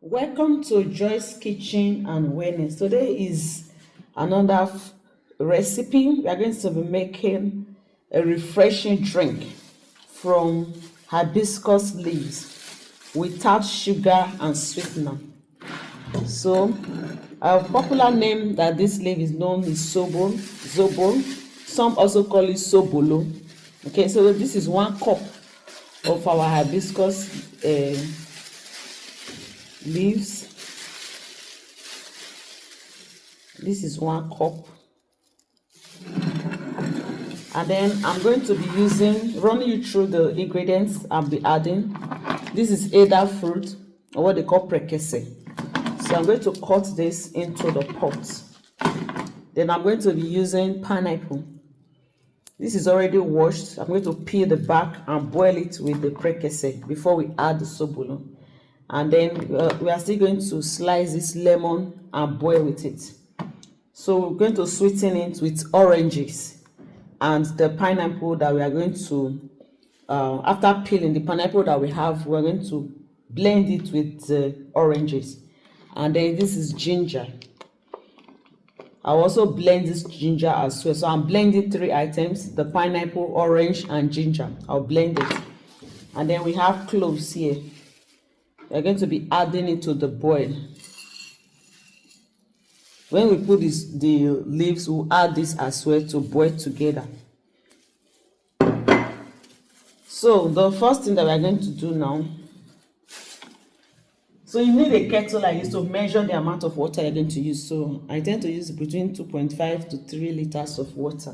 Welcome to Joy's Kitchen and Wellness. Today is another recipe. We are going to be making a refreshing drink from hibiscus leaves without sugar and sweetener. So, our popular name that this leaf is known is Zobo. Some also call it Sobolo. Okay, so this is 1 cup of our hibiscus leaves. This is 1 cup, and then I'm going to be running you through the ingredients I'll be adding. This is Ada fruit, or what they call prekese. So I'm going to cut this into the pot. Then I'm going to be using pineapple. This is already washed. I'm going to peel the back and boil it with the prekese before we add the sobolo. And then we are still going to slice this lemon and boil with it. So we're going to sweeten it with oranges and the pineapple that we are going to, after peeling the pineapple that we have, we're going to blend it with the oranges. And then this is ginger. I'll also blend this ginger as well. So I'm blending 3 items, the pineapple, orange, and ginger. I'll blend it. And then we have cloves here. We're going to be adding it to the boil. When we put the leaves, we'll add this as well to boil together. So the first thing that we're going to do now, so you need a kettle like this to measure the amount of water you're going to use. So I tend to use between 2.5 to 3 liters of water.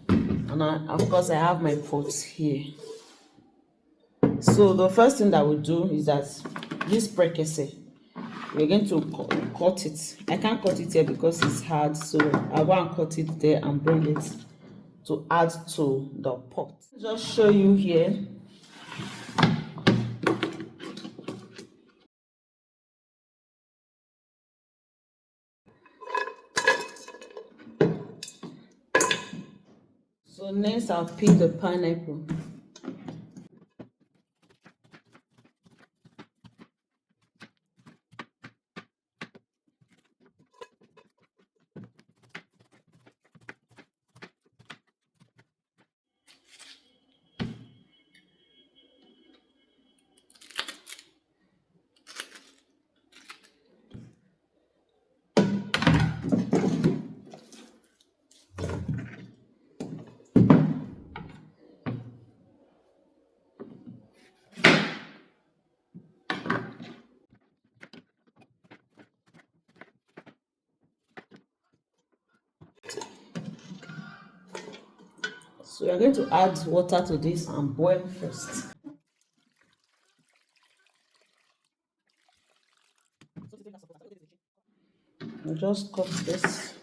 And of course I have my pots here. So the first thing that we'll do is that this prekese, we're going to cut it. I can't cut it here because it's hard, so I'll go and cut it there and bring it to add to the pot. Just show you here. So next I'll peel the pineapple. So we are going to add water to this and boil first. We'll just cut this.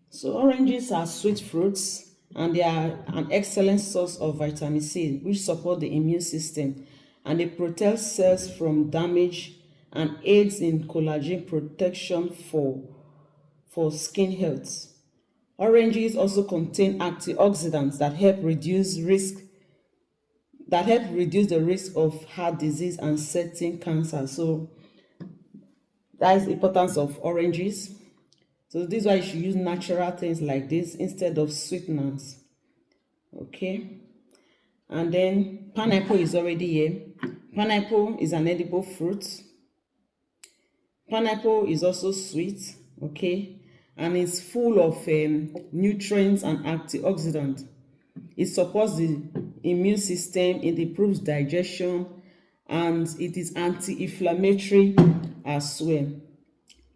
So oranges are sweet fruits and they are an excellent source of vitamin C, which support the immune system, and they protect cells from damage and aids in collagen protection for skin health. Oranges also contain antioxidants that help reduce the risk of heart disease and certain cancer. So that is the importance of oranges. So this is why you should use natural things like this instead of sweeteners. Okay. And then pineapple is already here. Pineapple is an edible fruit. Pineapple is also sweet. Okay. And it's full of nutrients and antioxidants. It supports the immune system, it improves digestion, and it is anti-inflammatory as well.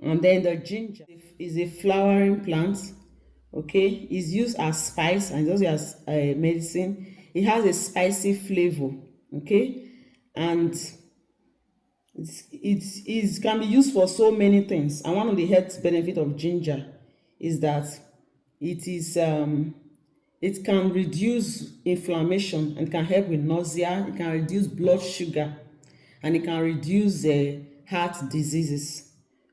And then the ginger is a flowering plant. Okay, it's used as spice and it's also as medicine. It has a spicy flavor. Okay, and It can be used for so many things, and one of the health benefit of ginger is that it is it can reduce inflammation and can help with nausea. It can reduce blood sugar, and it can reduce heart diseases.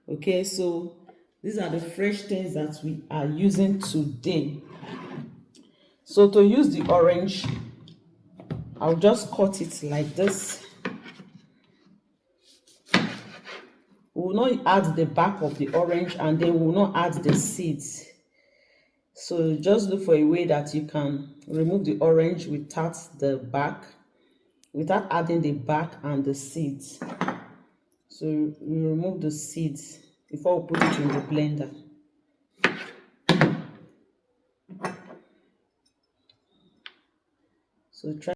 Okay, so these are the fresh things that we are using today. So to use the orange, I'll just cut it like this. We will not add the back of the orange, and then we will not add the seeds. So just look for a way that you can remove the orange without the back, without adding the back and the seeds. So we remove the seeds before we put it in the blender. So try.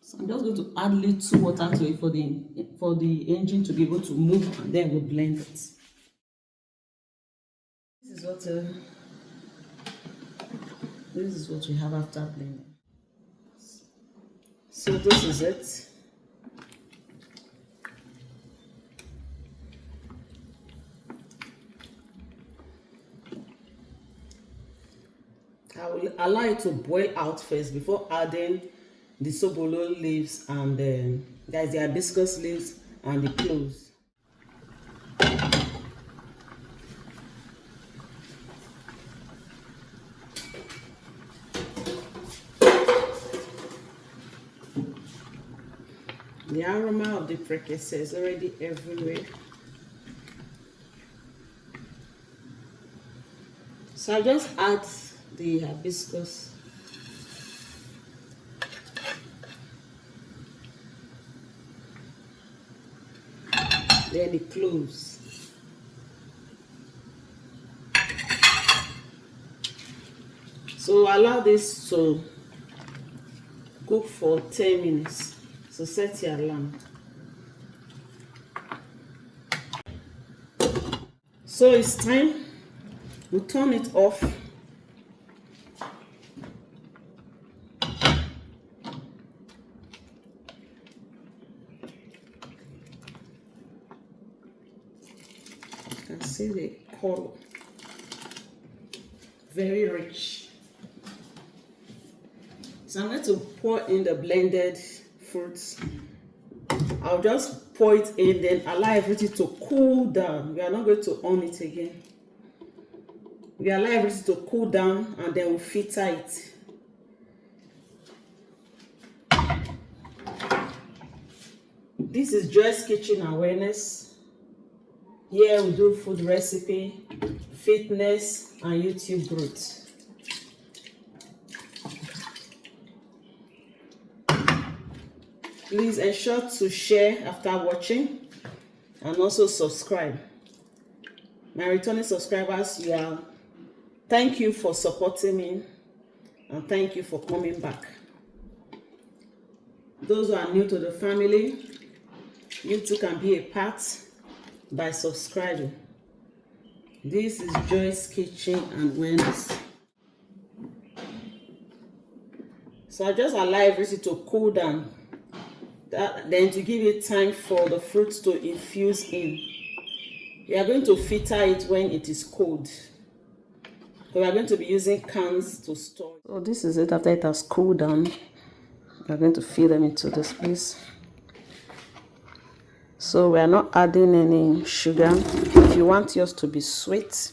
So I'm just going to add little water to it for the engine to be able to move, and then we'll blend it. This is what we have after blending. So this is it. I will allow it to boil out first before adding the Zobo leaves and there's the hibiscus leaves and the cloves. The aroma of the precursor is already everywhere. So I just add the hibiscus. Then the cloves. So allow this to cook for 10 minutes. So set your alarm. So it's time. We turn it off. You can see the color. Very rich. So I'm going to pour in the blended fruits. I'll just pour it in, then allow everything to cool down. We are not going to on it again. We allow everything to cool down, and then we'll filter it. This is Joy's Kitchen and Wellness. Here we do food recipe, fitness, and YouTube growth. Please ensure to share after watching and also subscribe. My returning subscribers, thank you for supporting me, and thank you for coming back. Those who are new to the family, you too can be a part by subscribing. This is Joy's Kitchen and Wellness. So I just allow everything to cool down. Then to give it time for the fruits to infuse in. We are going to filter it when it is cold. We are going to be using cans to store. So this is it after it has cooled down. We are going to fill them into this place. So we are not adding any sugar. If you want yours to be sweet,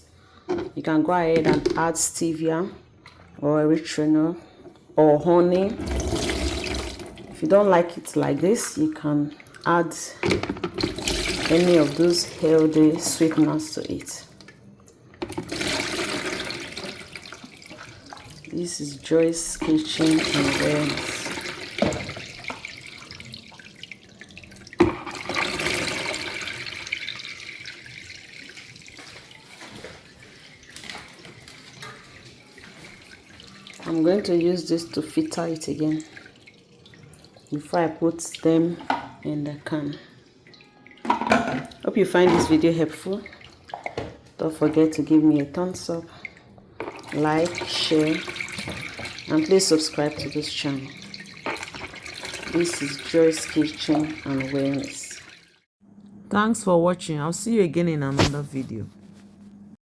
you can go ahead and add stevia or erythritol or honey. If you don't like it like this, you can add any of those healthy sweeteners to it. This is Joy's Kitchen and Wellness. I'm going to use this to filter it again before I put them in the can. Hope you find this video helpful. Don't forget to give me a thumbs up, like, share, and please subscribe to this channel. This is Joy's Kitchen and Wellness. Thanks for watching. I'll see you again in another video.